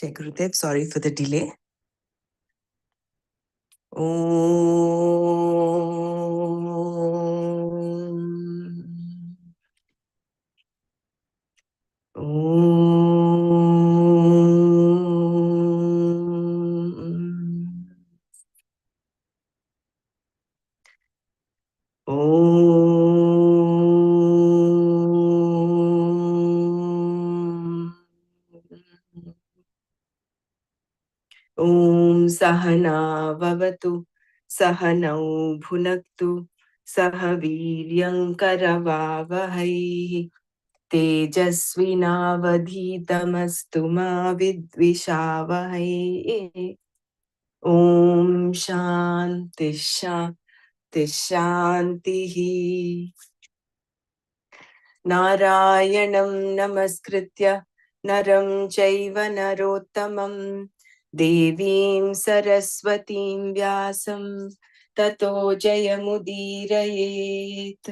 Jai Gurudev, sorry for the delay. Om. Om Sahana Vavatu Sahanau Bhunaktu Sahaviryam Karavavahai Tejasvinavadhitamastu ma vidvishavahai. Om Shanti Shanti Shantihi. Narayanam Namaskritya Naram Chaiva Narottamam Devim Saraswatim Vyasam Tato Jayamudirayet.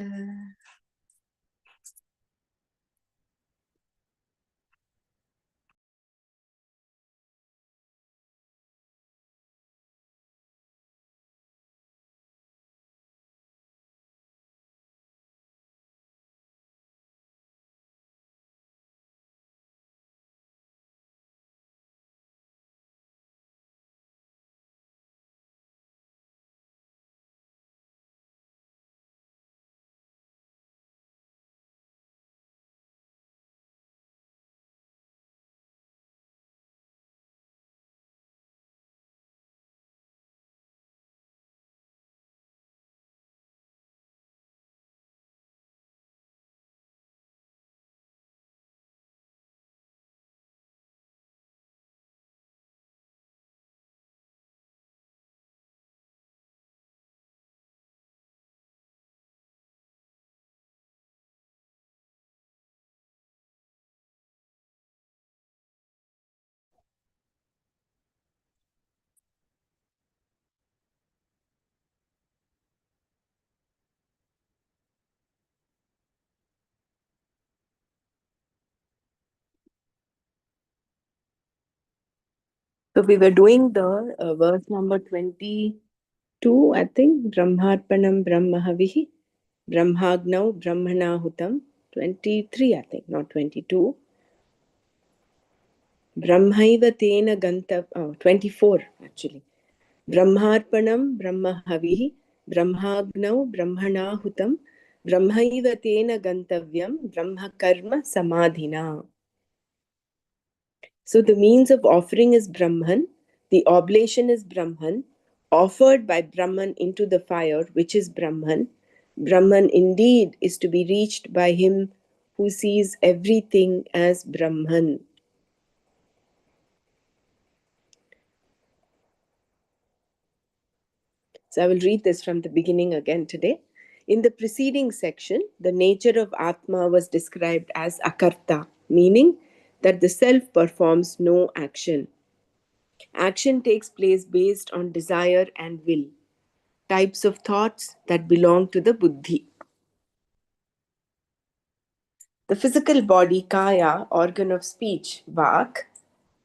So we were doing the verse number 22, I think. Brahmarpanam Brahmahavihi Brahmagnau Brahmanahutam. 23, I think, not 22. Brahmaiva Tena Gantav. Oh, 24 actually. Brahmarpanam Brahmahavihi Brahmagnau Brahmanahutam Brahmaiva Tena Gantavyam Brahmakarma Samadhina. So the means of offering is Brahman, the oblation is Brahman, offered by Brahman into the fire, which is Brahman. Brahman indeed is to be reached by him who sees everything as Brahman. So I will read this from the beginning again today. In the preceding section, the nature of Atma was described as akarta, meaning that the self performs no action. Action takes place based on desire and will, types of thoughts that belong to the buddhi. The physical body, kaya, organ of speech, vak,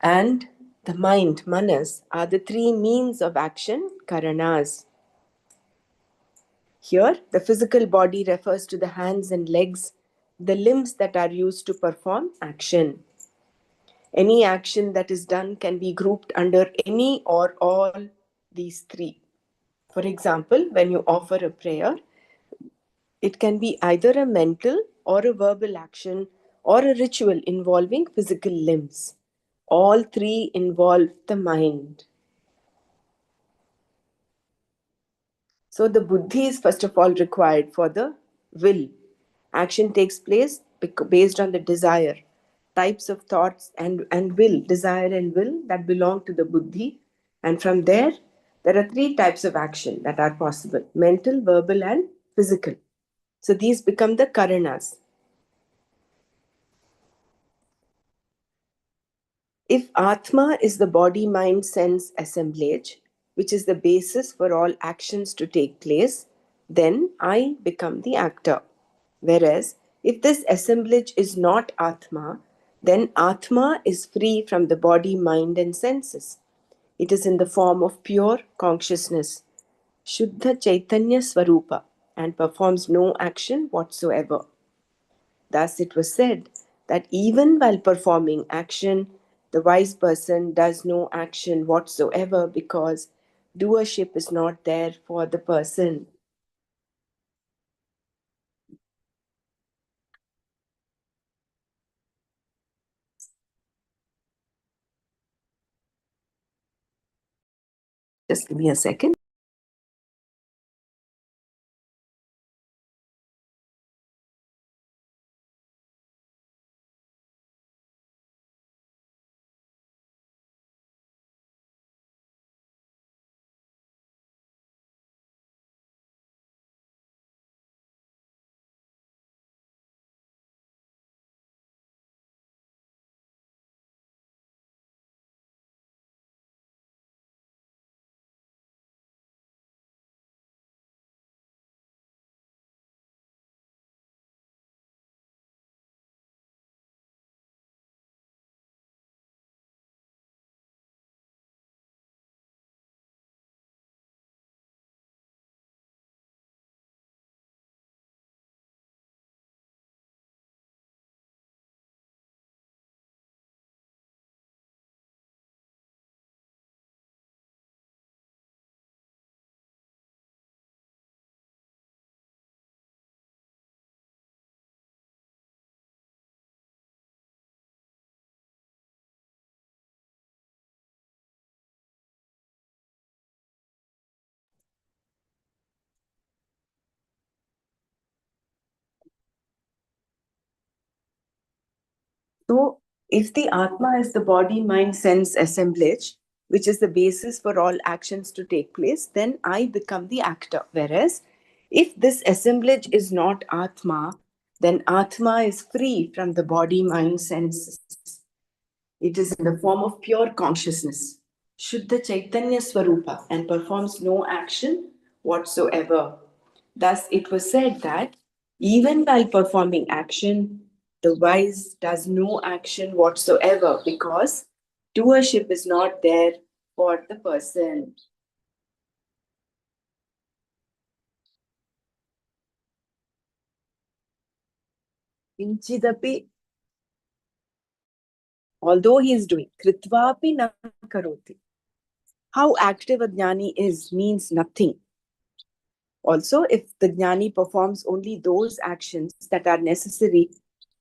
and the mind, manas, are the three means of action, karanas. Here, the physical body refers to the hands and legs, the limbs that are used to perform action. Any action that is done can be grouped under any or all these three. For example, when you offer a prayer, it can be either a mental or a verbal action or a ritual involving physical limbs. All three involve the mind. So the buddhi is first of all required for the will. Action takes place based on the desire, types of thoughts and will, desire and will that belong to the buddhi. And from there are three types of action that are possible: mental, verbal, and physical. So these become the karanas. If Atma is the body mind sense assemblage, which is the basis for all actions to take place, then I become the actor. Whereas, if this assemblage is not Atma, Then Atma is free from the body, mind, and senses. It is in the form of pure consciousness, Shuddha Chaitanya Swarupa, and performs no action whatsoever. Thus it was said that even while performing action, the wise person does no action whatsoever because doership is not there for the person. Just give me a second. So, if the Atma is the body, mind, sense assemblage, which is the basis for all actions to take place, then I become the actor. Whereas, if this assemblage is not Atma, then Atma is free from the body, mind, senses. It is in the form of pure consciousness, Shuddha Chaitanya Swarupa, and performs no action whatsoever. Thus, it was said that even while performing action, the wise does no action whatsoever because doership is not there for the person. Kinchidapi, although he is doing, kritvapi na karoti. How active a jnani is means nothing. Also, if the jnani performs only those actions that are necessary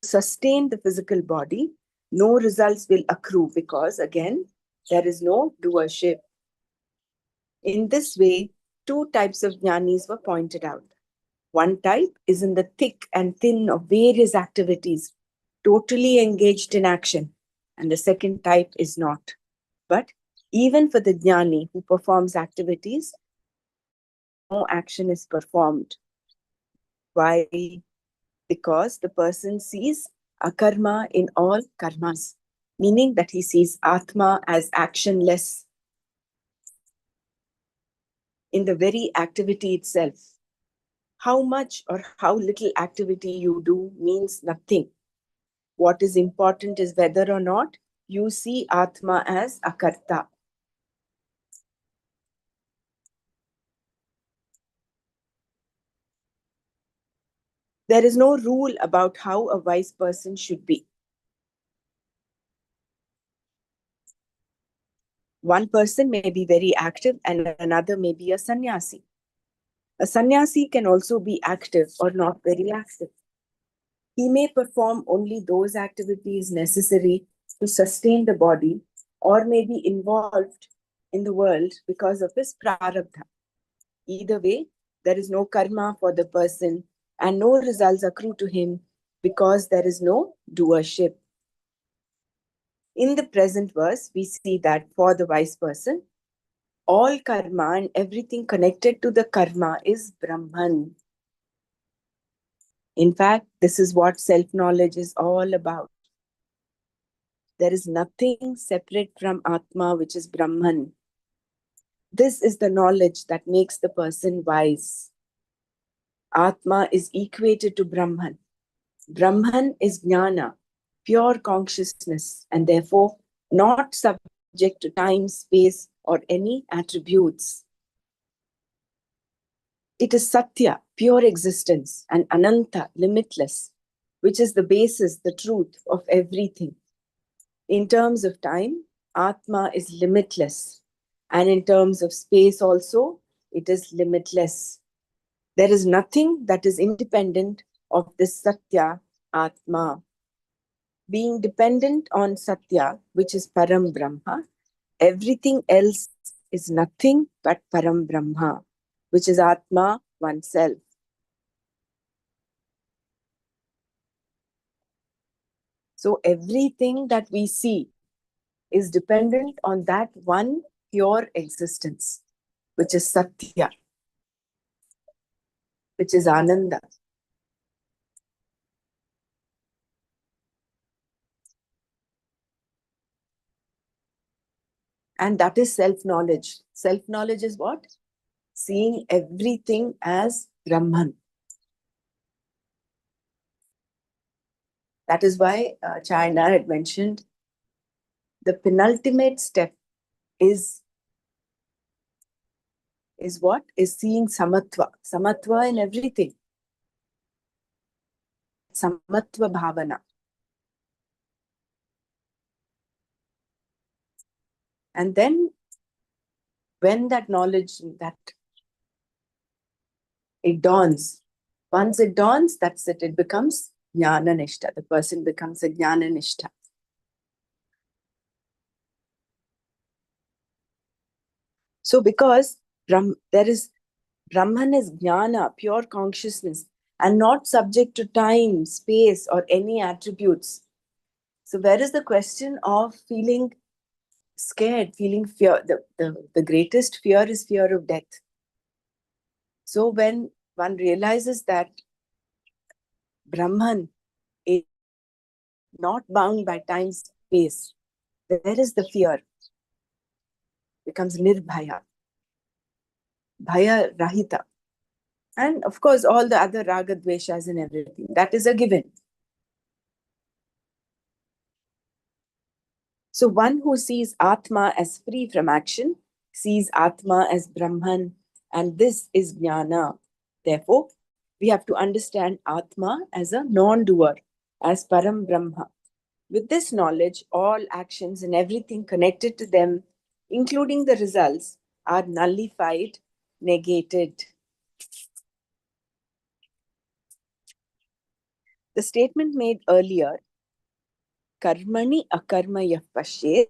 to sustain the physical body, no results will accrue because, again, there is no doership. In this way, two types of jnanis were pointed out. One type is in the thick and thin of various activities, totally engaged in action, and the second type is not. But even for the jnani who performs activities, no action is performed. Why? Because the person sees akarma in all karmas, meaning that he sees Atma as actionless in the very activity itself. How much or how little activity you do means nothing. What is important is whether or not you see Atma as akarta. There is no rule about how a wise person should be. One person may be very active and another may be a sannyasi. A sannyasi can also be active or not very active. He may perform only those activities necessary to sustain the body or may be involved in the world because of his prarabdha. Either way, there is no karma for the person and no results accrue to him because there is no doership. In the present verse, we see that for the wise person, all karma and everything connected to the karma is Brahman. In fact, this is what self-knowledge is all about. There is nothing separate from Atma, which is Brahman. This is the knowledge that makes the person wise. Atma is equated to Brahman. Brahman is Jnana. pure consciousness, and therefore not subject to time, space, or any attributes. It is Satya, pure existence, and Ananta, limitless, which is the basis, the truth of everything. In terms of time, Atma is limitless. And in terms of space also, it is limitless. There is nothing that is independent of this Satya, Atma. Being dependent on Satya, which is Param Brahma, everything else is nothing but Param Brahma, which is Atma, oneself. So everything that we see is dependent on that one pure existence, which is Satya, which is Ananda. And that is self-knowledge. Self-knowledge is what? Seeing everything as Brahman. That is why China had mentioned the penultimate step is what? Is seeing Samatva. Samatva in everything. Samatva Bhavana. And then when that knowledge, that it dawns, once it dawns, that's it. It becomes Jnana Nishtha. The person becomes a Jnana Nishtha. So because there is Brahman is Jnana, pure consciousness, and not subject to time, space, or any attributes. So where is the question of feeling scared, feeling fear? The greatest fear is fear of death. So when one realizes that Brahman is not bound by time, space, where is the fear? Becomes nirbhaya, bhaya rahita. And of course, all the other raga dveshas and everything. That is a given. So one who sees Atma as free from action, sees Atma as Brahman, and this is Jnana. Therefore, we have to understand Atma as a non-doer, as Param Brahma. With this knowledge, all actions and everything connected to them, including the results, are nullified, negated. The statement made earlier, Karmani akarma yah pashet,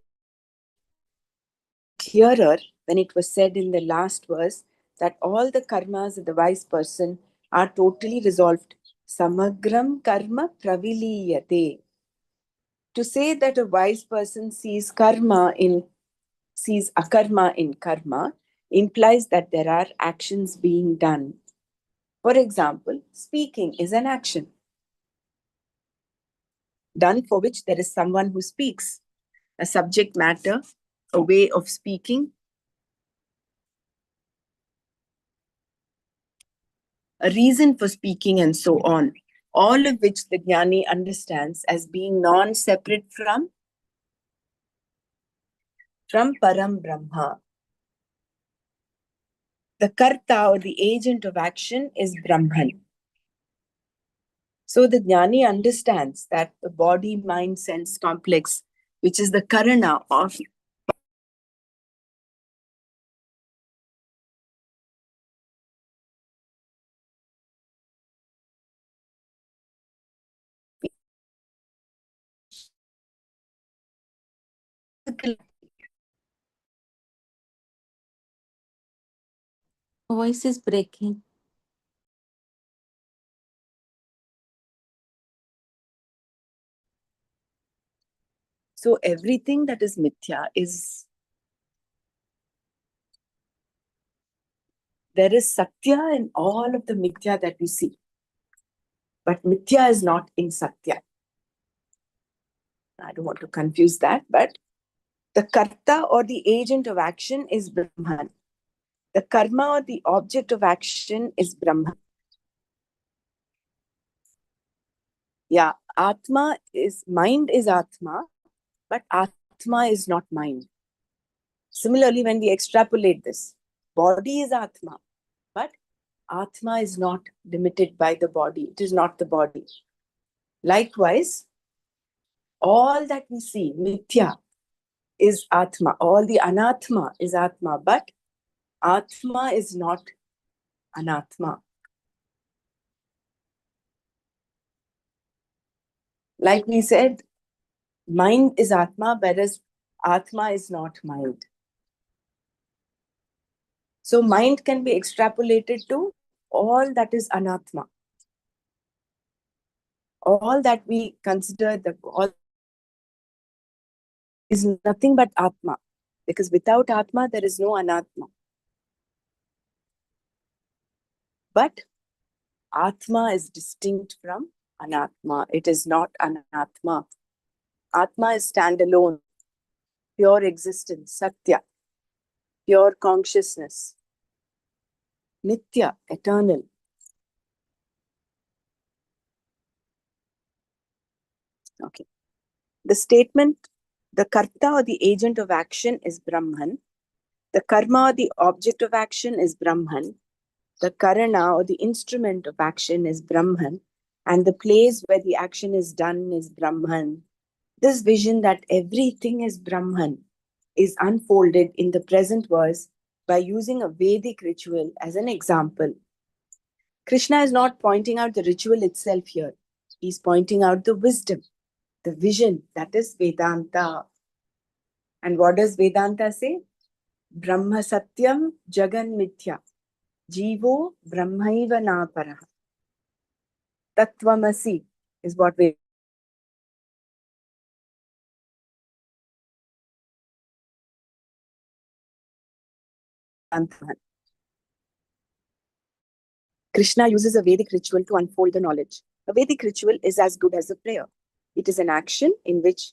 clearer when it was said in the last verse that all the karmas of the wise person are totally resolved. Samagram karma praviliyate. To say that a wise person sees akarma in karma implies that there are actions being done. For example, speaking is an action done for which there is someone who speaks, a subject matter, a way of speaking, a reason for speaking, and so on. All of which the Jnani understands as being non-separate from Param Brahma. The Karta or the agent of action is Brahman. So the Jnani understands that the body, mind, sense complex, which is the Karana of physical. Voice is breaking. So everything that is mithya is, there is satya in all of the mithya that we see. But mithya is not in satya. I don't want to confuse that, but the karta or the agent of action is Brahman. The karma or the object of action is Brahman. Yeah, Mind is Atma, but Atma is not mind. Similarly, when we extrapolate this, body is Atma, but Atma is not limited by the body. It is not the body. Likewise, all that we see, Mithya, is Atma. All the Anatma is Atma, but Atma is not Anatma. Like we said, mind is Atma, whereas Atma is not mind. So mind can be extrapolated to all that is Anatma. All that we consider all is nothing but Atma. Because without Atma, there is no Anatma. But Atma is distinct from Anatma. It is not Anatma. Atma is standalone, pure existence, Satya, pure consciousness, Nitya, eternal. Okay. The statement, the karta or the agent of action is Brahman. The karma or the object of action is Brahman. The karana or the instrument of action is Brahman. And the place where the action is done is Brahman. This vision that everything is Brahman is unfolded in the present verse by using a Vedic ritual as an example. Krishna is not pointing out the ritual itself here. He's pointing out the wisdom, the vision, that is Vedanta. And what does Vedanta say? Brahma Satyam Jagan Mithya. Jivo Brahmaiva Naparaha. Tattvamasi is what Vedanta. Krishna uses a Vedic ritual to unfold the knowledge. A Vedic ritual is as good as a prayer. It is an action in which,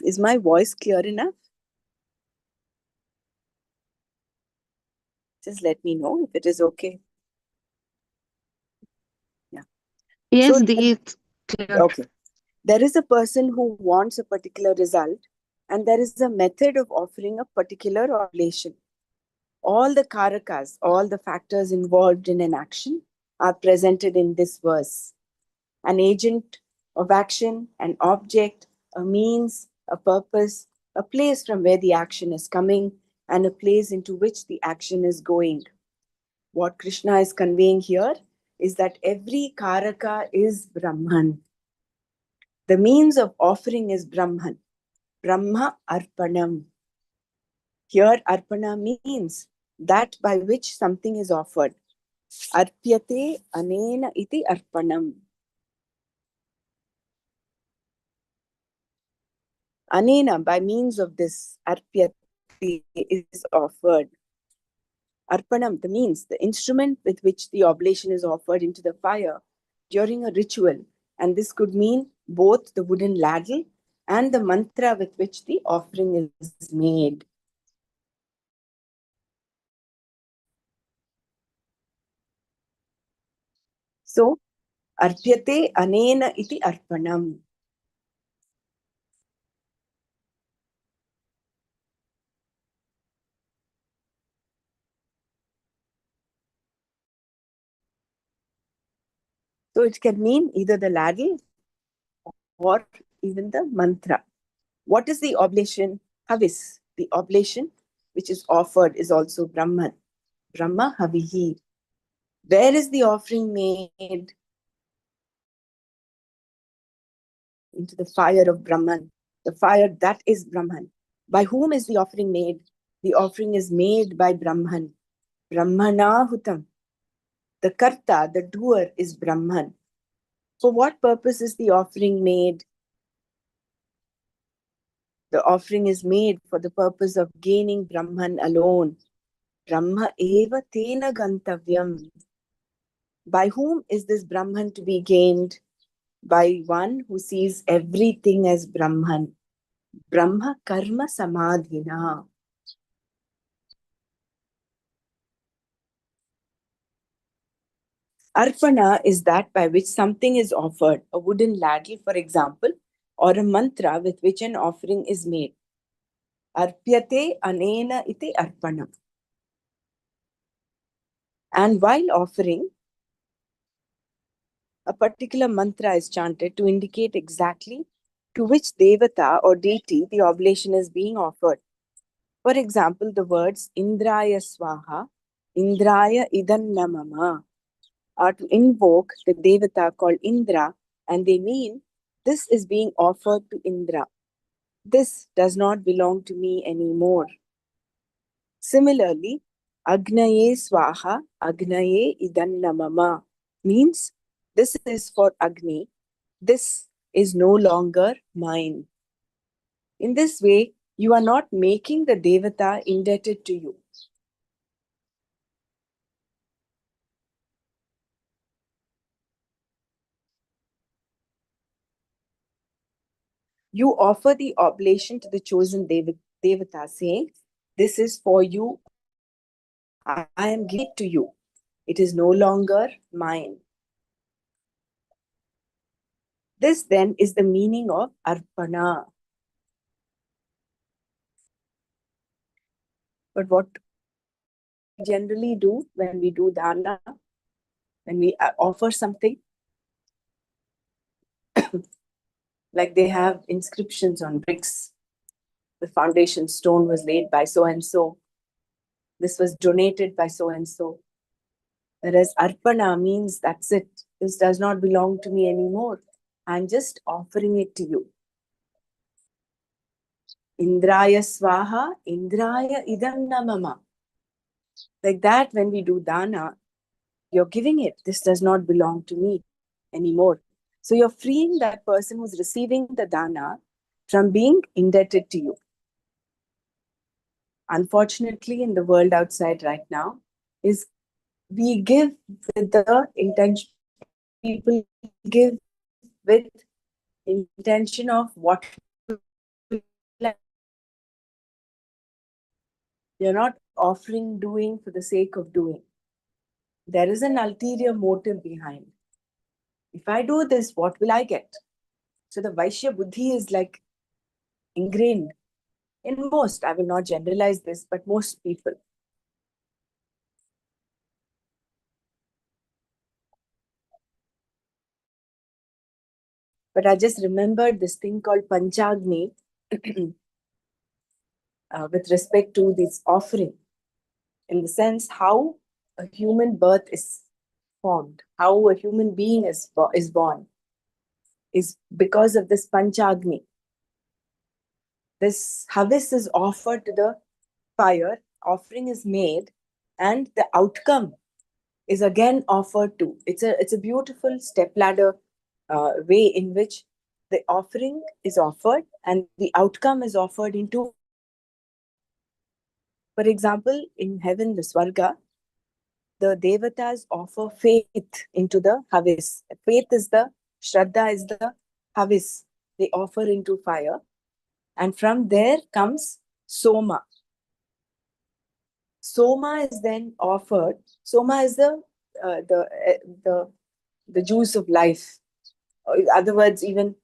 is my voice clear enough? Just let me know if it is okay. Yeah. Yes, So, Di, it's clear. okay. There is a person who wants a particular result, and there is a method of offering a particular oblation. All the karakas, all the factors involved in an action are presented in this verse. An agent of action, an object, a means, a purpose, a place from where the action is coming, and a place into which the action is going. What Krishna is conveying here is that every karaka is Brahman. The means of offering is Brahman. Brahma Arpanam. Here, Arpana means that by which something is offered. Arpyate anena iti arpanam. Anena, by means of this, arpyate is offered. Arpanam, the means, the instrument with which the oblation is offered into the fire during a ritual. And this could mean both the wooden ladle and the mantra with which the offering is made. So, arpyate anena iti arpanam. So it can mean either the ladle or even the mantra. What is the oblation? Havis. The oblation which is offered is also Brahman. Brahma Havihi. Where is the offering made? Into the fire of Brahman. The fire that is Brahman. By whom is the offering made? The offering is made by Brahman. Brahmanahutam. The karta, the doer, is Brahman. For what purpose is the offering made? The offering is made for the purpose of gaining Brahman alone. Brahma eva tena gantavyam. By whom is this Brahman to be gained? By one who sees everything as Brahman. Brahma karma samadhina. Arpana is that by which something is offered, a wooden ladle, for example, or a mantra with which an offering is made. Arpyate anena iti arpanam. And while offering, a particular mantra is chanted to indicate exactly to which devata or deity the oblation is being offered. For example, the words Indraya Swaha, Indraya Idan Namama are to invoke the devata called Indra, and they mean this is being offered to Indra. This does not belong to me anymore. Similarly, Agnaye Swaha, Agnaye Idan Namama means this is for Agni, this is no longer mine. In this way, you are not making the devata indebted to you. You offer the oblation to the chosen devata, saying, this is for you, I am giving it to you. It is no longer mine. This then is the meaning of arpana. But what we generally do when we do dana, when we offer something, like they have inscriptions on bricks. The foundation stone was laid by so and so. This was donated by so and so. Whereas arpana means that's it. This does not belong to me anymore. I'm just offering it to you. Indraya swaha, Indraya idam namama. Like that, when we do dana, you're giving it. This does not belong to me anymore. So you're freeing that person who's receiving the dana from being indebted to you. Unfortunately, in the world outside right now, is we give with the intention, people give with intention of what you're not offering doing for the sake of doing. There is an ulterior motive behind. If I do this, what will I get? So the Vaishya Buddhi is like ingrained in most, I will not generalize this, but most people. But I just remembered this thing called Panchagni with respect to this offering, in the sense how a human birth is formed, how a human being is born, is because of this Panchagni. This Havis is offered to the fire, offering is made, and the outcome is again offered to. It's a beautiful stepladder way in which the offering is offered and the outcome is offered in two ways. For example, in heaven, the Swarga, the devatas offer faith into the Havis. Faith is the, Shraddha is the Havis. They offer into fire. And from there comes Soma. Soma is then offered. Soma is the juice of life. In other words, even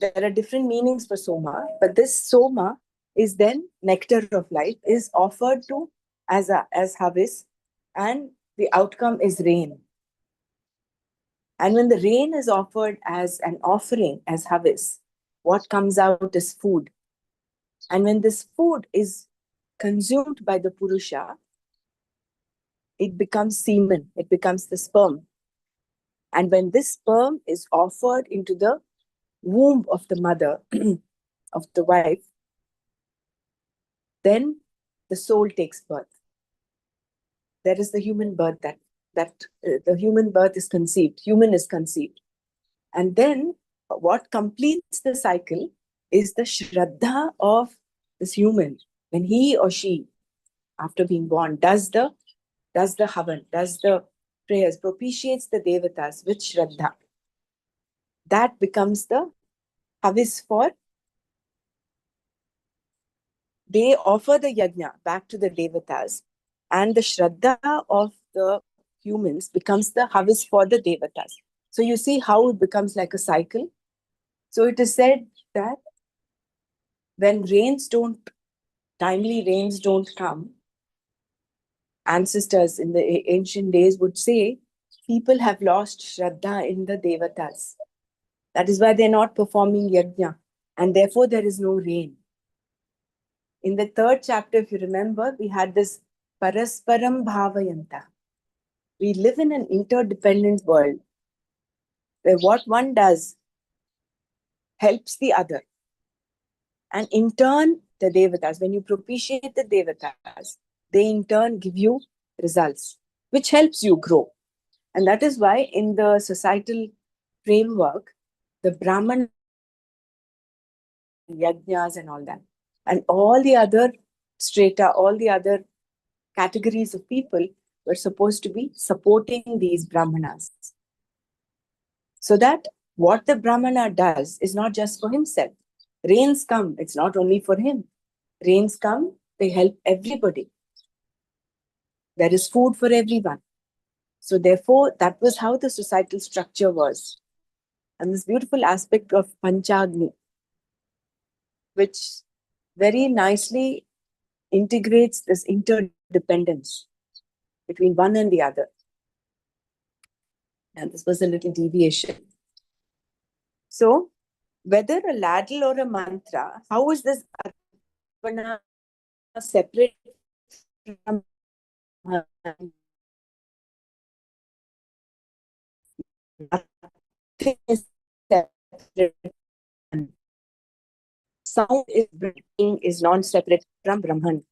there are different meanings for Soma, but this Soma is then nectar of life, is offered to as Havis, and the outcome is rain. And when the rain is offered as an offering, as Havis, what comes out is food. And when this food is consumed by the Purusha, it becomes semen, it becomes the sperm. And when this sperm is offered into the womb of the mother, of the wife, then the soul takes birth. There is the human birth that the human birth is conceived, human is conceived. And then what completes the cycle is the Shraddha of this human. When he or she, after being born, does the Havan, does the prayers, propitiates the Devatas with Shraddha. That becomes the Havis for, they offer the Yajna back to the Devatas. And the Shraddha of the humans becomes the harvest for the devatas. So you see how it becomes like a cycle. So it is said that when timely rains don't come, ancestors in the ancient days would say people have lost Shraddha in the devatas. That is why they're not performing yajna, and therefore there is no rain. In the third chapter, if you remember, we had this parasparam bhavayanta. We live in an interdependent world where what one does helps the other. And in turn, the devatas, when you propitiate the devatas, they in turn give you results, which helps you grow. And that is why in the societal framework, the Brahmanas were supposed to be performing yajnas and all that. And all the other strata, all the other categories of people were supposed to be supporting these Brahmanas. So that what the Brahmana does is not just for himself. Rains come, it's not only for him. Rains come, they help everybody. There is food for everyone. So therefore, that was how the societal structure was. And this beautiful aspect of Panchagni, which very nicely integrates this interdependence between one and the other. And this was a little deviation. So, whether a ladle or a mantra, how is this arpana separate from nothing is separate. Sound is being is non-separate from Brahman.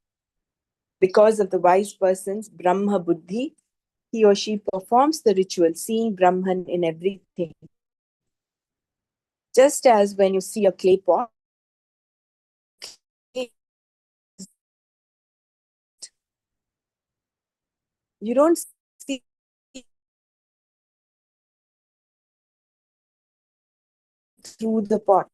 Because of the wise person's Brahma Buddhi, he or she performs the ritual, seeing Brahman in everything. Just as when you see a clay pot, you don't see through the pot.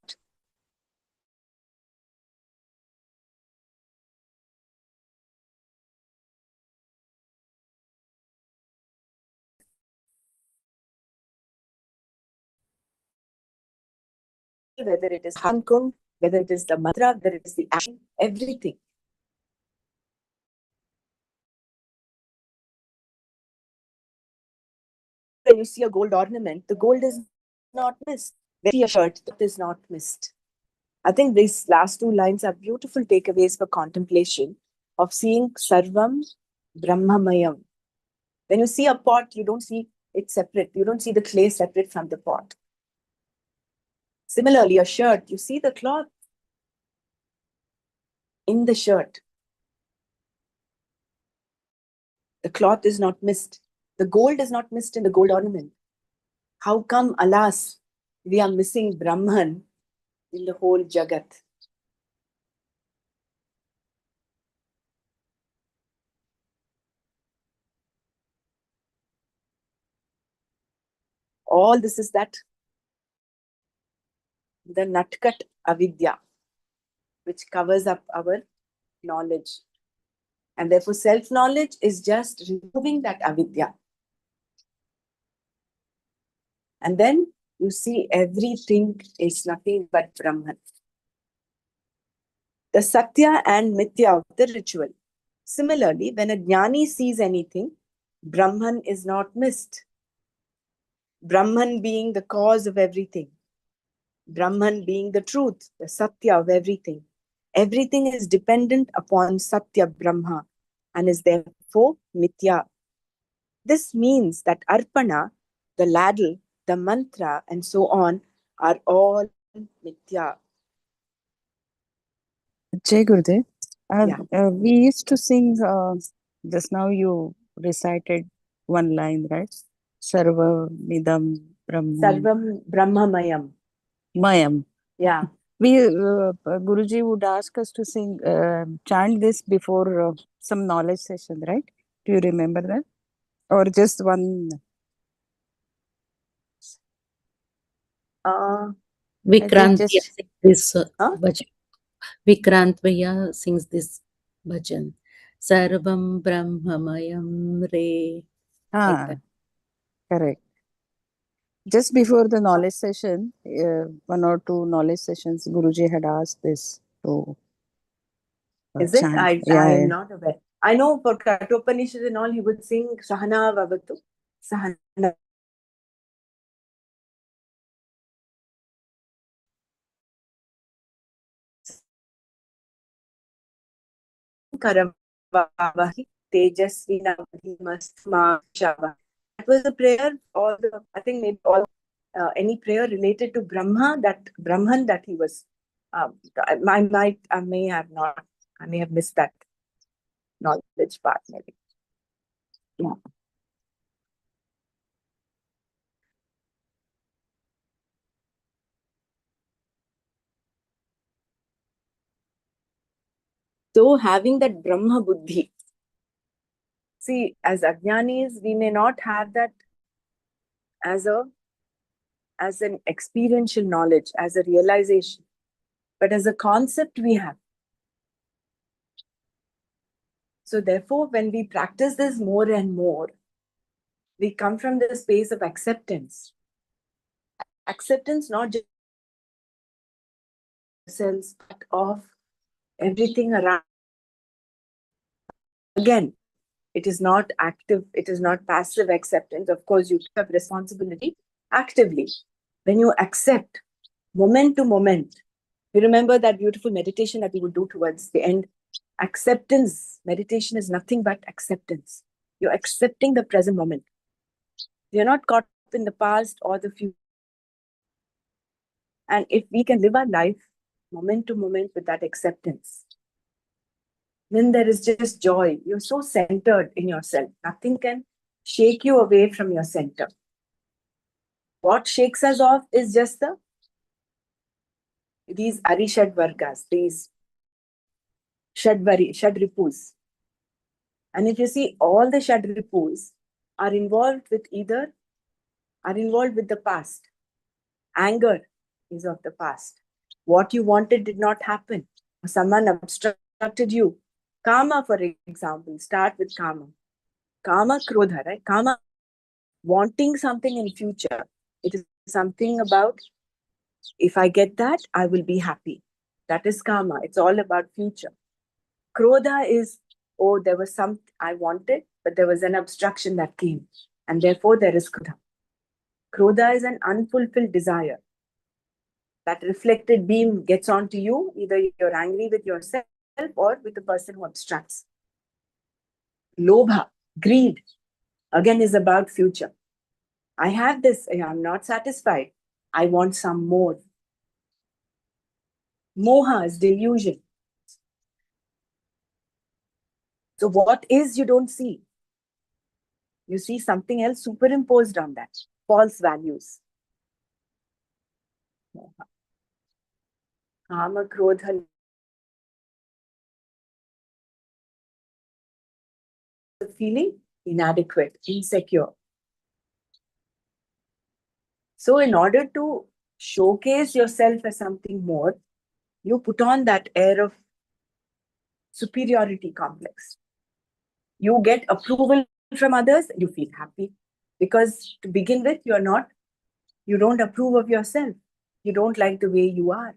Whether it is Hankund, whether it is the mantra, whether it is the action, everything. When you see a gold ornament, the gold is not missed. When you see a shirt, that is not missed. I think these last two lines are beautiful takeaways for contemplation of seeing Sarvam Brahmamayam. When you see a pot, you don't see it separate. You don't see the clay separate from the pot. Similarly, a shirt, you see the cloth in the shirt. The cloth is not missed. The gold is not missed in the gold ornament. How come, alas, we are missing Brahman in the whole Jagat? All this is that the Natkat Avidya, which covers up our knowledge. And therefore, self-knowledge is just removing that avidya. And then you see everything is nothing but Brahman. The Satya and Mithya of the ritual. Similarly, when a jnani sees anything, Brahman is not missed. Brahman being the cause of everything. Brahman being the truth, the Satya of everything. Everything is dependent upon Satya Brahma and is therefore Mithya. This means that Arpana, the ladle, the mantra, and so on are all Mithya. Jai Gurudev. Yeah. We used to sing, just now you recited one line, right? Sarva Midam Brahman Sarvam Brahmamayam. Mayam. Yeah. We, Guruji would ask us to sing, chant this before some knowledge session, right? Do you remember that? Or just one? I think Vikrant Bhaiya just. sings this Huh? bhajan. Vikrant Bhaiya sings this bhajan. Sarvam Brahmamayam Re. Ah, that. correct. Just before the knowledge session, one or two knowledge sessions, Guruji had asked this to Is it? chant. I Yeah, am yeah. not aware. I know for Kathopanishad and all, he would sing Sahana Vavatu. Sahana. Karavahi Tejasvina Bhimasma Shava. That was a prayer, all the, I think maybe all any prayer related to Brahma, that Brahman that he was. I may have not, I may have missed that knowledge part maybe. Yeah. So having that Brahma Buddhi, see, as Ajnanis, we may not have that as an experiential knowledge, as a realization, but as a concept we have. So therefore, when we practice this more and more, we come from the space of acceptance. Acceptance not just ourselves, but of everything around. Again, it is not active, it is not passive acceptance. Of course, you have responsibility actively. When you accept moment to moment, you remember that beautiful meditation that we would do towards the end. Acceptance, meditation is nothing but acceptance. You're accepting the present moment. You're not caught up in the past or the future. And if we can live our life moment to moment with that acceptance, then there is just joy. You're so centered in yourself. Nothing can shake you away from your center. What shakes us off is just these Arishad Vargas, these Shadripus. And if you see, all the Shadripus are involved with the past. Anger is of the past. What you wanted did not happen. Someone obstructed you. Kama, for example, start with Kama. Kama, Krodha, right? Kama, wanting something in future. It is something about, if I get that, I will be happy. That is Kama. It's all about future. Krodha is, oh, there was something I wanted, but there was an obstruction that came. And therefore, there is Krodha. Krodha is an unfulfilled desire. That reflected beam gets onto you, either you're angry with yourself or with the person who obstructs. Lobha, greed, again is about future. I have this, I'm not satisfied. I want some more. Moha is delusion. So what is you don't see? You see something else superimposed on that. False values. Kama, Krodha, feeling inadequate, insecure. So in order to showcase yourself as something more, you put on that air of superiority complex. You get approval from others, you feel happy. Because to begin with, you don't approve of yourself. You don't like the way you are.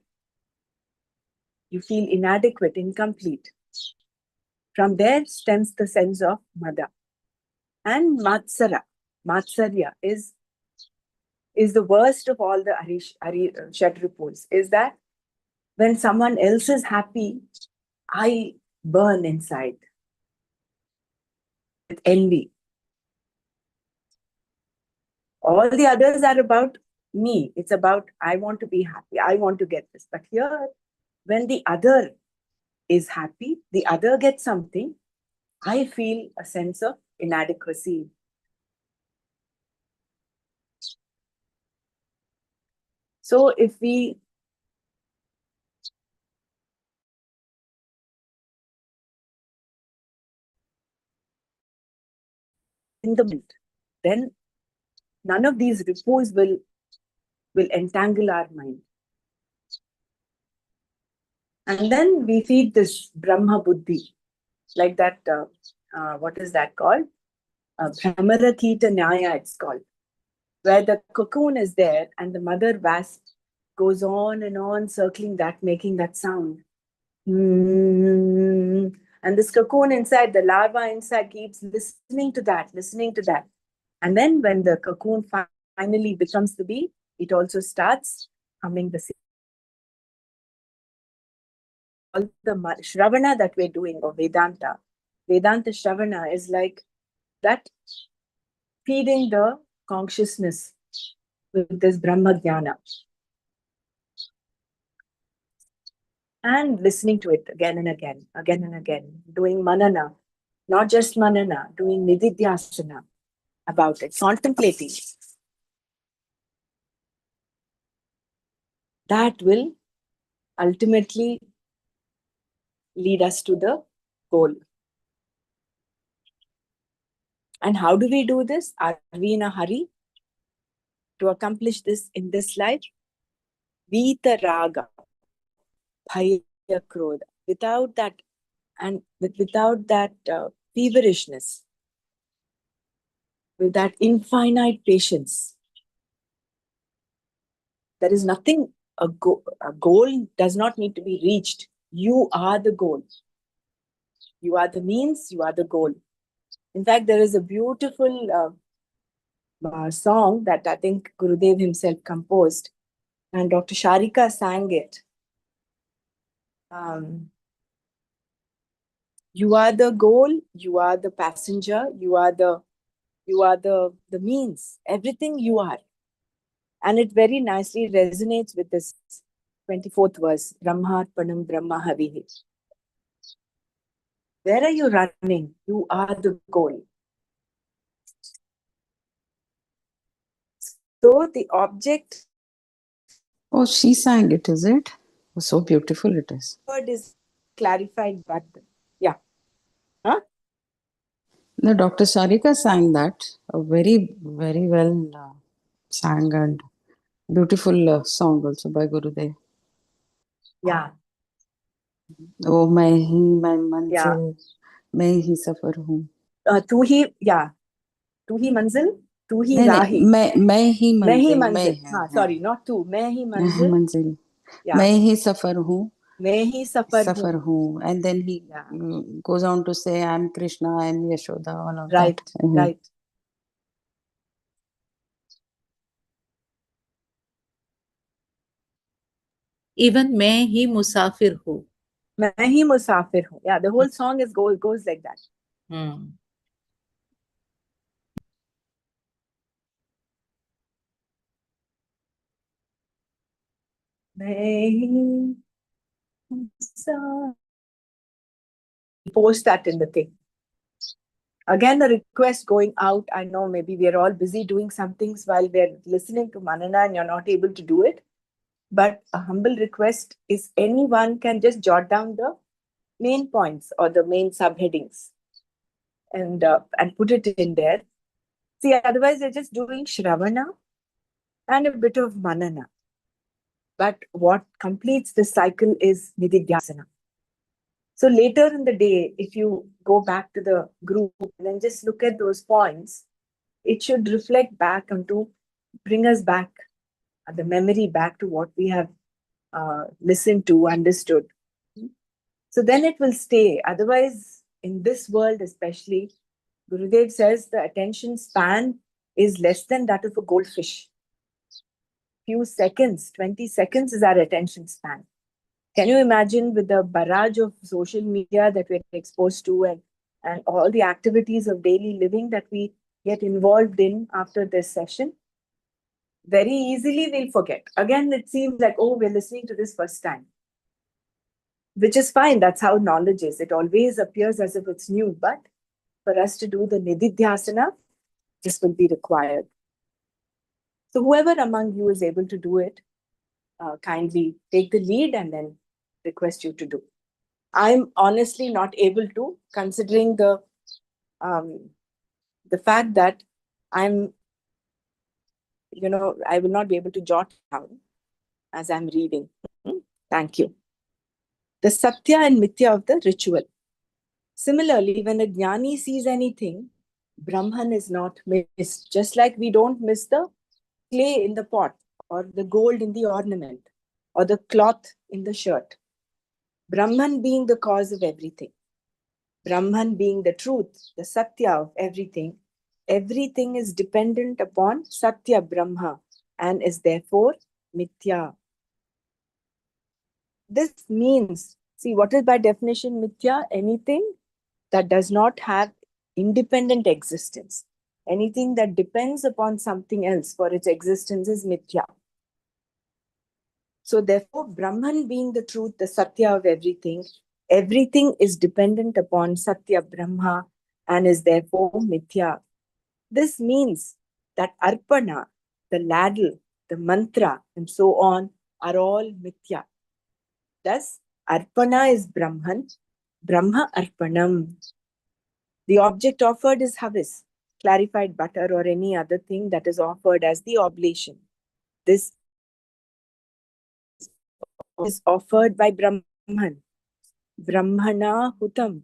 You feel inadequate, incomplete. From there stems the sense of mada. And matsara, matsarya is the worst of all the Shadripus, is that when someone else is happy, I burn inside with envy. All the others are about me. It's about, I want to be happy. I want to get this. But here, when the other is happy, the other gets something, I feel a sense of inadequacy. So if we in the moment, then none of these repos will entangle our mind. And then we feed this Brahma Buddhi, like that, what is that called? Bhramara Kita Nyaya, it's called, where the cocoon is there and the mother wasp goes on and on circling that, making that sound. And this cocoon inside, the larva inside, keeps listening to that, listening to that. And then when the cocoon finally becomes the bee, it also starts humming the same. All the Shravana that we're doing, or Vedanta Shravana is like that, feeding the consciousness with this Brahma Jnana and listening to it again and again, again and again, doing Manana, not just Manana, doing Nididhyasana about it, contemplating. That will ultimately lead us to the goal. And how do we do this? Are we in a hurry to accomplish this in this life? Vita raga, bhaya krodha. Without that, and without that feverishness, with that infinite patience, there is nothing. A goal does not need to be reached. You are the goal. You are the means. You are the goal. In fact, there is a beautiful song that I think Gurudev himself composed, and Dr. Sharika sang it. You are the goal. You are the passenger. You are the means. Everything you are. And it very nicely resonates with this 24th verse, Brahmarpanam Brahma Havihi. Where are you running? You are the goal. So the object. Oh, she sang it, is it? Oh, so beautiful it is. Word is clarified, but yeah. Huh? No, Dr. Sharika sang that. A very, very well sang and beautiful song also by Gurudev. Yeah. Oh, मैं मंजिल, मैं ही सफर हूँ. तू ही मंजिल, तू ही नहीं राही. मैं ही मंजिल, हाँ, sorry, not तू, मैं ही मंजिल. मंजिल, Yeah. मैं ही सफर हूँ. मैं ही सफर हूँ. And then he goes on to say, I'm Krishna, I'm Yashoda, all of right, that. Right. Even मैं ही मुसाफिर हूँ. मैं ही मुसाफिर हूँ. Yeah, the whole song goes like that. Post that in the thing. Again, the request going out. I know maybe we are all busy doing some things while we're listening to Manana and you're not able to do it. But a humble request is anyone can just jot down the main points or the main subheadings and put it in there. See, otherwise they're just doing Shravana and a bit of Manana. But what completes the cycle is Nididhyasana. So later in the day, if you go back to the group and then just look at those points, it should reflect back onto, bring us back, the memory back to what we have listened to, understood. So then it will stay. Otherwise, in this world especially, Gurudev says the attention span is less than that of a goldfish. Few seconds, 20 seconds is our attention span. Can you imagine with the barrage of social media that we're exposed to and all the activities of daily living that we get involved in after this session? Very easily we'll forget. Again, it seems like, oh, we're listening to this first time. Which is fine. That's how knowledge is. It always appears as if it's new. But for us to do the Nididhyasana, this will be required. So whoever among you is able to do it, kindly take the lead and then request you to do. I'm honestly not able to, considering the fact that I will not be able to jot down as I'm reading. Thank you. The Satya and Mithya of the ritual. Similarly, when a Jnani sees anything, Brahman is not missed, just like we don't miss the clay in the pot, or the gold in the ornament, or the cloth in the shirt. Brahman being the cause of everything, Brahman being the truth, the Satya of everything, everything is dependent upon Satya Brahma and is therefore Mithya. This means, see, what is by definition Mithya? Anything that does not have independent existence. Anything that depends upon something else for its existence is Mithya. So therefore, Brahman being the truth, the Satya of everything, everything is dependent upon Satya Brahma and is therefore Mithya. This means that Arpana, the ladle, the mantra, and so on are all Mithya. Thus, Arpana is Brahman, Brahma Arpanam. The object offered is Havis, clarified butter or any other thing that is offered as the oblation. This is offered by Brahman, Brahmana Hutam.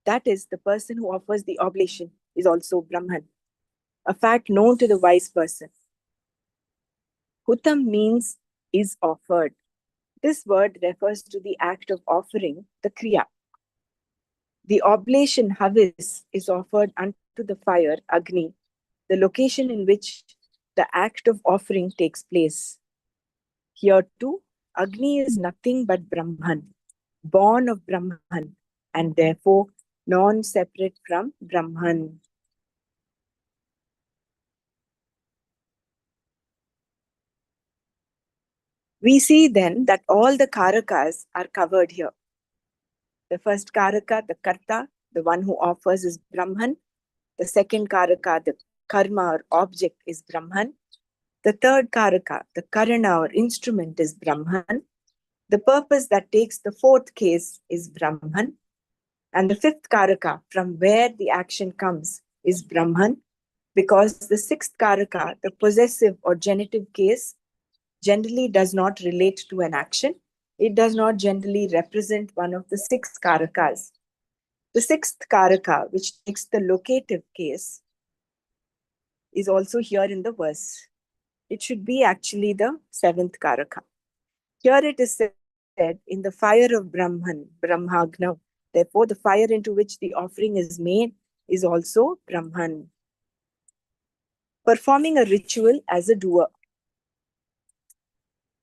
That is, the person who offers the oblation is also Brahman, a fact known to the wise person. Hutam means is offered. This word refers to the act of offering, the kriya. The oblation havis is offered unto the fire, Agni, the location in which the act of offering takes place. Here too, Agni is nothing but Brahman, born of Brahman, and therefore non-separate from Brahman. We see then that all the karakas are covered here. The first karaka, the karta, the one who offers is Brahman. The second karaka, the karma or object is Brahman. The third karaka, the karana or instrument is Brahman. The purpose that takes the fourth case is Brahman. And the fifth karaka, from where the action comes, is Brahman. Because the sixth karaka, the possessive or genitive case, generally does not relate to an action. It does not generally represent one of the six karakas. The sixth karaka, which takes the locative case, is also here in the verse. It should be actually the seventh karaka. Here it is said, in the fire of Brahman, Brahmagna. Therefore, the fire into which the offering is made is also Brahman. Performing a ritual as a doer.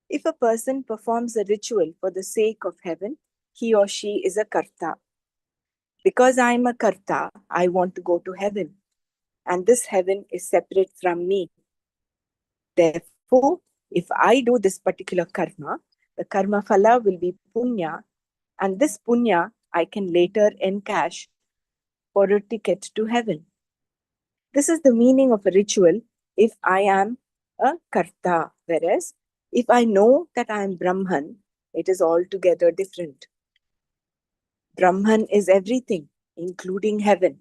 If a person performs a ritual for the sake of heaven, he or she is a karta. Because I am a karta, I want to go to heaven. And this heaven is separate from me. Therefore, if I do this particular karma, the karma phala will be punya, and this punya I can later encash for a ticket to heaven. This is the meaning of a ritual if I am a karta, whereas if I know that I am Brahman, it is altogether different. Brahman is everything, including heaven.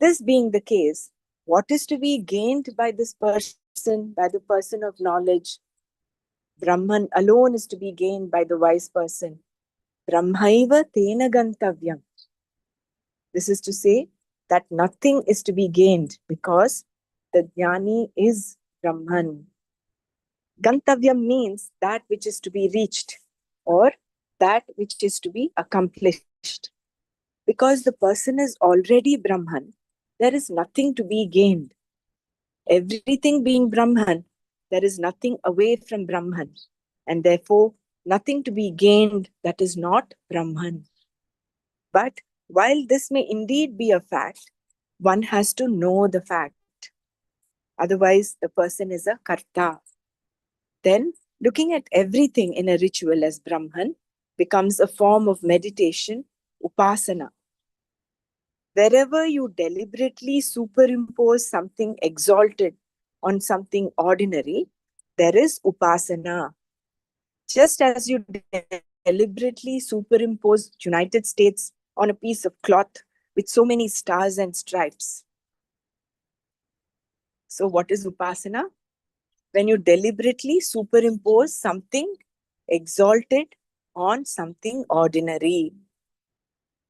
This being the case, what is to be gained by this person, by the person of knowledge? Brahman alone is to be gained by the wise person. Brahmaiva tena gantavyam. This is to say that nothing is to be gained because the jnani is Brahman. Gantavyam means that which is to be reached or that which is to be accomplished. Because the person is already Brahman, there is nothing to be gained. Everything being Brahman, there is nothing away from Brahman, and therefore nothing to be gained that is not Brahman. But while this may indeed be a fact, one has to know the fact. Otherwise, the person is a karta. Then, looking at everything in a ritual as Brahman becomes a form of meditation, upasana. Wherever you deliberately superimpose something exalted on something ordinary, there is upasana. Just as you deliberately superimpose United States on a piece of cloth with so many stars and stripes. So what is upasana? When you deliberately superimpose something exalted on something ordinary.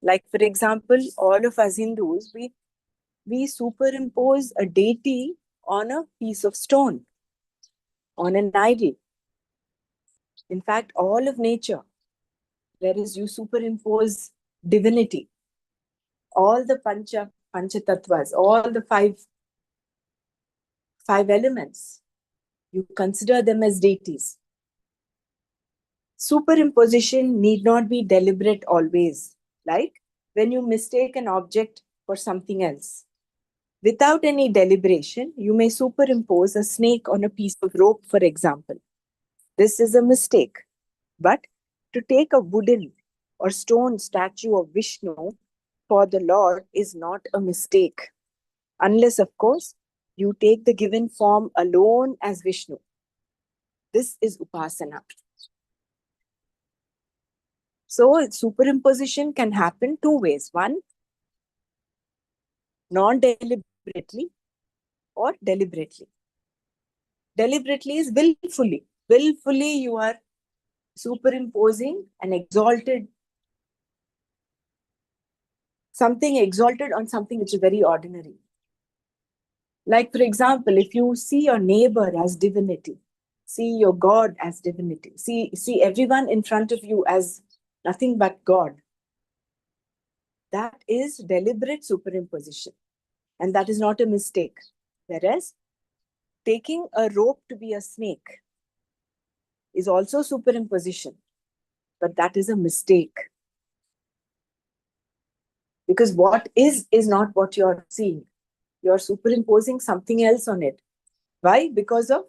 Like, for example, all of us Hindus, we we superimpose a deity on a piece of stone, on an idol. In fact, all of nature, whereas you superimpose divinity, all the panchatattvas, all the five elements, you consider them as deities. Superimposition need not be deliberate always, like when you mistake an object for something else. Without any deliberation, you may superimpose a snake on a piece of rope, for example. This is a mistake. But to take a wooden or stone statue of Vishnu for the Lord is not a mistake. Unless, of course, you take the given form alone as Vishnu. This is upasana. So, superimposition can happen two ways. One, non-deliberately or deliberately. Deliberately is willfully. Willfully, you are superimposing something exalted on something which is very ordinary. Like, for example, if you see your neighbor as divinity, see your God as divinity, see everyone in front of you as nothing but God, that is deliberate superimposition. And that is not a mistake. Whereas taking a rope to be a snake is also superimposition, but that is a mistake. Because what is not what you're seeing. You're superimposing something else on it. Why? Because of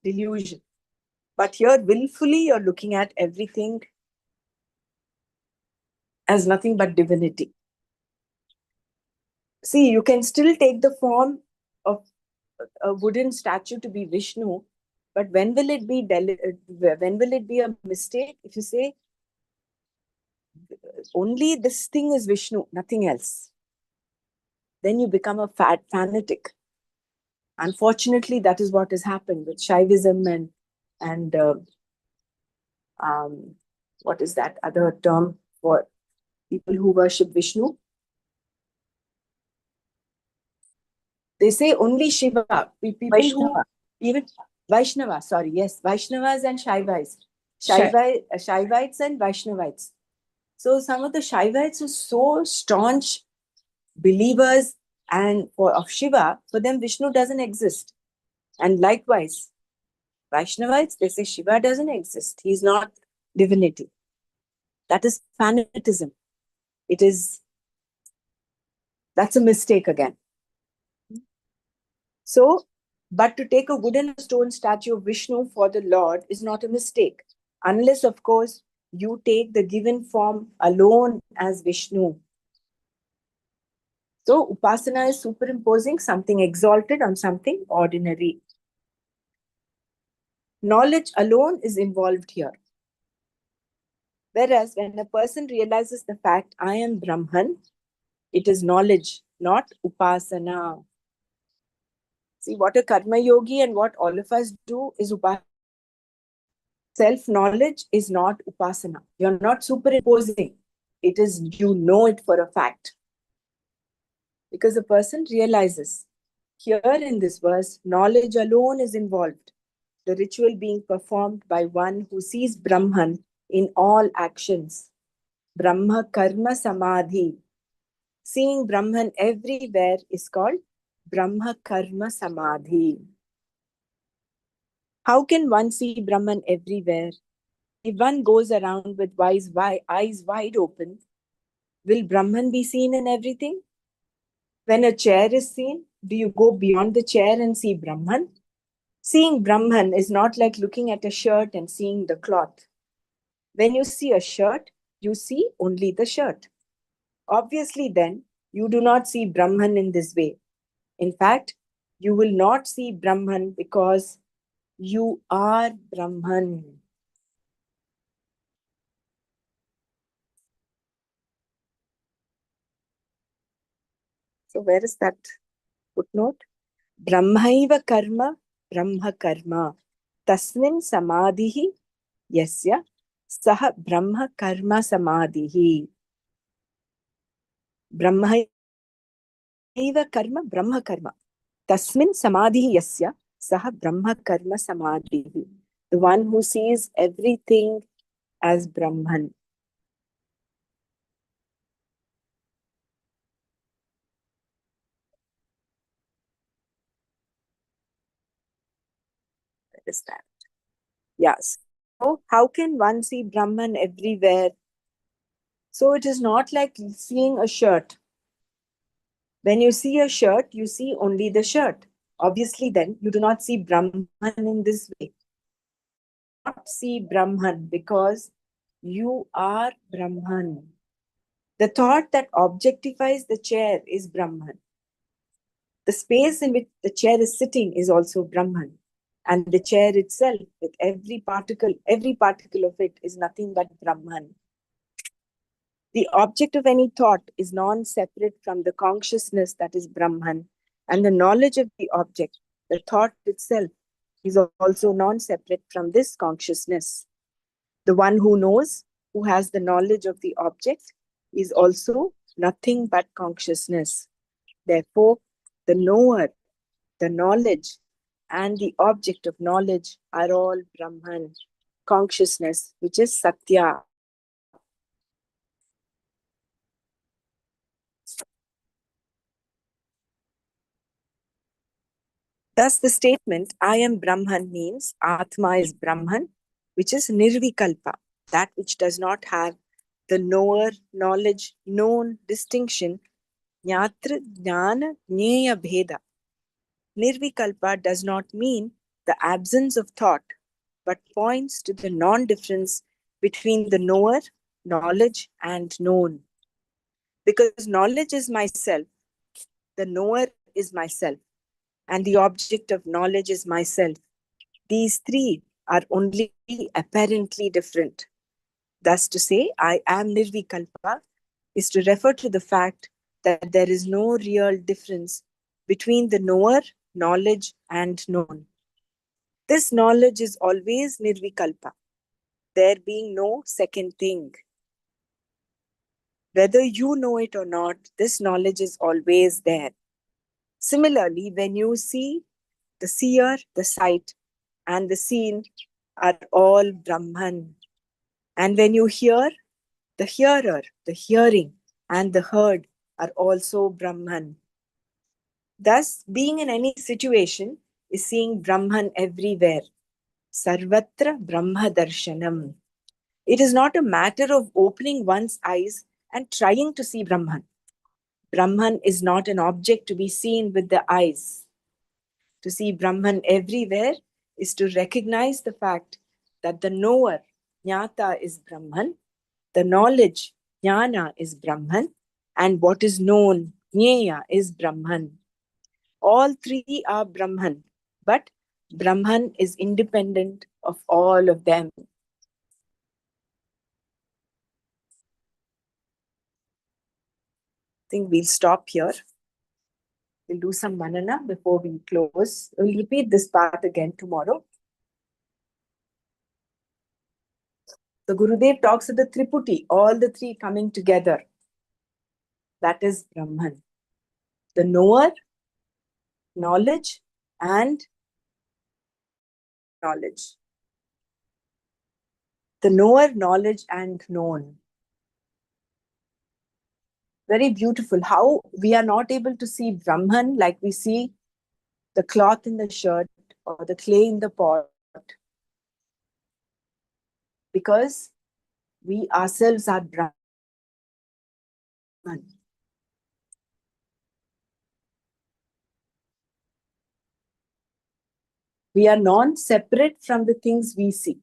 delusion. But here, willfully, you're looking at everything as nothing but divinity. See, you can still take the form of a wooden statue to be Vishnu, but when will it be a mistake? If you say only this thing is Vishnu, nothing else, then you become a fanatic. Unfortunately, that is what has happened with Shaivism and what is that other term for people who worship Vishnu? They say only Shiva. People Vaishnava. who even Vaishnava, sorry, yes, Vaishnavas and Shaivites. Shai- Shaivites and Vaishnavites. So some of the Shaivites are so staunch believers of Shiva, for them Vishnu doesn't exist. And likewise, Vaishnavites, they say Shiva doesn't exist. He's not divinity. That is fanatism. That's a mistake again. So, but to take a wooden or stone statue of Vishnu for the Lord is not a mistake. Unless, of course, you take the given form alone as Vishnu. So, Upasana is superimposing something exalted on something ordinary. Knowledge alone is involved here. Whereas when a person realizes the fact, I am Brahman, it is knowledge, not Upasana. See, what a karma yogi and what all of us do is Upasana. Self-knowledge is not Upasana. You're not superimposing. It is, you know it for a fact. Because the person realizes, here in this verse, knowledge alone is involved. The ritual being performed by one who sees Brahman in all actions. Brahma karma samadhi. Seeing Brahman everywhere is called Brahma karma samadhi. How can one see Brahman everywhere? If one goes around with eyes wide open, will Brahman be seen in everything? When a chair is seen, do you go beyond the chair and see Brahman? Seeing Brahman is not like looking at a shirt and seeing the cloth. When you see a shirt, you see only the shirt. Obviously, then, you do not see Brahman in this way. In fact, you will not see Brahman because you are Brahman. So, where is that footnote? Brahmaiva karma, Brahma karma. Tasmin samadhihi yasya saha Brahma karma samadhihi. Brahmaiva karma brahma karma. Tasmin samadhi yasya saha brahma karma samadhi. The one who sees everything as Brahman. Understand? Yes. So how can one see Brahman everywhere? So it is not like seeing a shirt. When you see a shirt, you see only the shirt. Obviously, then you do not see Brahman in this way. Not see Brahman because you are Brahman. The thought that objectifies the chair is Brahman. The space in which the chair is sitting is also Brahman. And the chair itself, with every particle of it is nothing but Brahman. The object of any thought is non-separate from the consciousness that is Brahman. And the knowledge of the object, the thought itself, is also non-separate from this consciousness. The one who knows, who has the knowledge of the object, is also nothing but consciousness. Therefore, the knower, the knowledge, and the object of knowledge are all Brahman, consciousness, which is Satya. Thus, the statement, I am Brahman, means Atma is Brahman, which is Nirvikalpa, that which does not have the knower, knowledge, known distinction, Jnatra, Jnana, Jnaya Bheda. Nirvikalpa does not mean the absence of thought, but points to the non difference between the knower, knowledge, and known. Because knowledge is myself, the knower is myself, and the object of knowledge is myself. These three are only apparently different. Thus, to say, I am Nirvikalpa is to refer to the fact that there is no real difference between the knower, knowledge, and known. This knowledge is always Nirvikalpa, there being no second thing. Whether you know it or not, this knowledge is always there. Similarly, when you see, the seer, the sight, and the seen are all Brahman. And when you hear, the hearer, the hearing, and the heard are also Brahman. Thus, being in any situation is seeing Brahman everywhere. Sarvatra Brahma Darshanam. It is not a matter of opening one's eyes and trying to see Brahman. Brahman is not an object to be seen with the eyes. To see Brahman everywhere is to recognize the fact that the knower, Jnata, is Brahman, the knowledge, Jnana, is Brahman, and what is known, Jnaya, is Brahman. All three are Brahman, but Brahman is independent of all of them. I think we'll stop here. We'll do some manana before we close. We'll repeat this part again tomorrow. The Gurudev talks of the Triputi, all the three coming together. That is Brahman. The knower, knowledge, and knowledge. The knower, knowledge, and known. Very beautiful. How we are not able to see Brahman like we see the cloth in the shirt or the clay in the pot, because we ourselves are Brahman. We are non-separate from the things we see.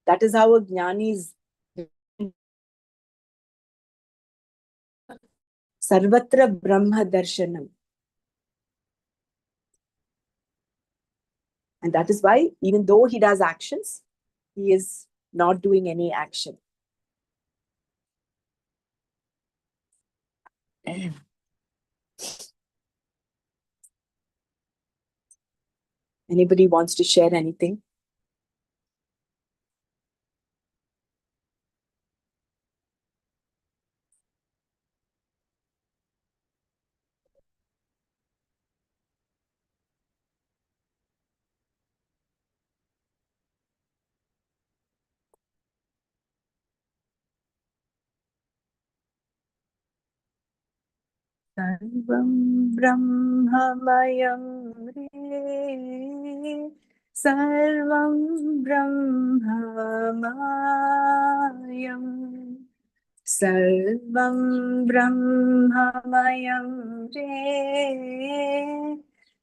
That is how a jnani is. Sarvatra Brahma Darshanam. And that is why, even though he does actions, he is not doing any action. Anybody wants to share anything? सर्वं ब्रह्ममयं रे सर्वं ब्रह्ममयम् सर्वं ब्रह्ममयं रे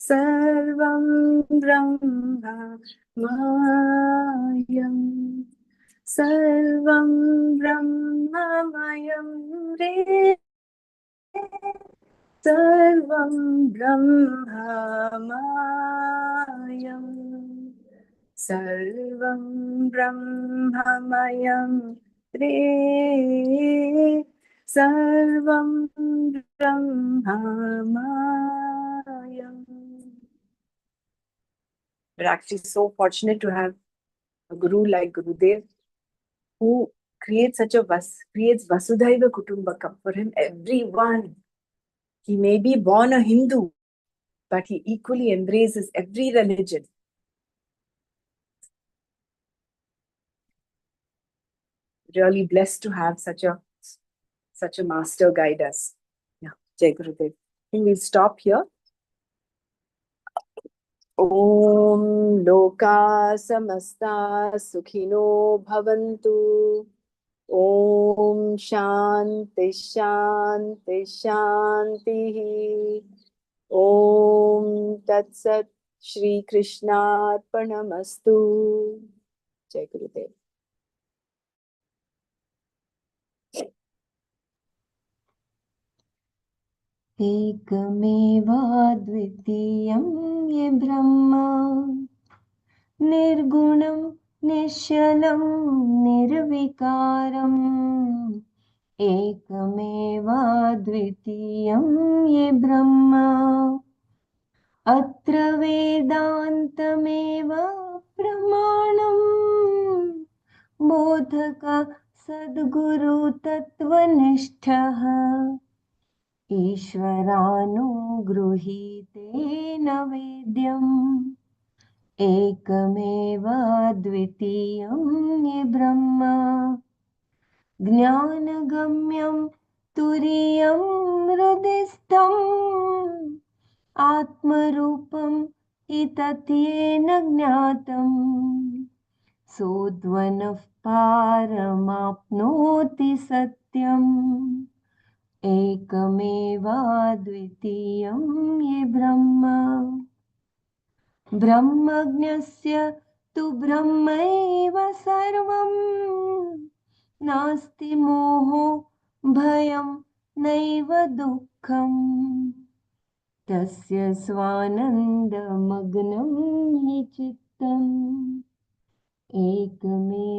सर्वं ब्रह्ममयम् सर्वं ब्रह्ममयं रे सर्वं ब्रह्ममयम् सर्वं ब्रह्ममयं रे सर्वं ब्रह्ममयम्. We're actually so fortunate to have a guru like Gurudev who creates creates Vasudhaiva Kutumbakam. For him, everyone, he may be born a Hindu, but he equally embraces every religion. Really blessed to have such a master guide us. Yeah, Jai Gurudev. I think we'll stop here. Om Loka Samasta Sukhino Bhavantu. Om Shanti Shanti Shanti. Om Tat Sat Shri Krishna Arpanamastu. Jai Gurudev. एकमेवाद्वितीयं ये ब्रह्मा निर्गुणं निश्चलं निर्विकारम् एकमेवाद्वितीयं ये ब्रह्मा अत्र वेदान्तमेव प्रमाणम् बोधक सद्गुरु तत्त्वनिष्ठः ईश्वरानुगृहीतेन वेद्यम् एकमेव द्वितीयं ये ब्रह्मा ज्ञानगम्यं तुरीयं हृदिस्थम् आत्मरूपम् इतत्येन ज्ञातम् सोऽध्वनः पारमाप्नोति सत्यम् एकमेवाद्वितीयं ये ब्रह्मा ब्रह्मज्ञस्य तु ब्रह्मैव सर्वम् नास्ति मोहो भयं नैव दुःखम् तस्य स्वानन्दमग्नं हि चित्तम् एकमेवाद्वितीयं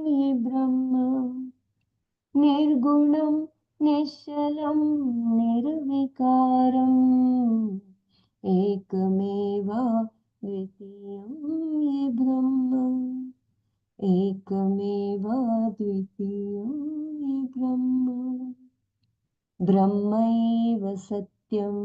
ये ब्रह्मा निर्गुणं निश्चलं निर्विकारम् एकमेवाद्वितीयं ये ब्रह्मा एकमेवाद्वितीयं ये ब्रह्मा ब्रह्मैव सत्यम्